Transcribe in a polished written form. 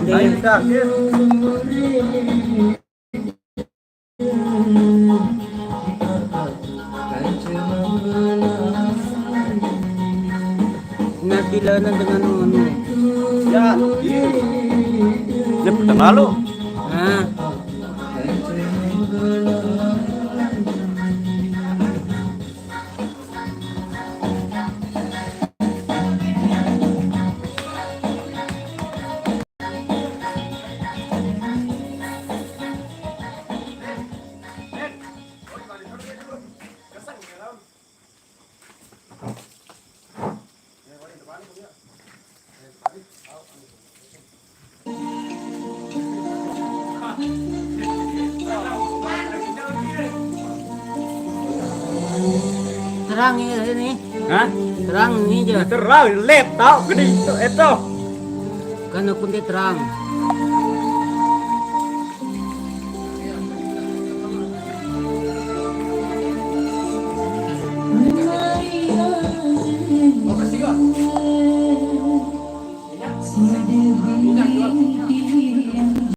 Ay, sakit. Nagdilanan dengan ano. Yan. Dia pernah lalu. Ha? Terang ini. Hah? Terang ini aja. Terang, lep tau, gede itu. Kan pun dia terang.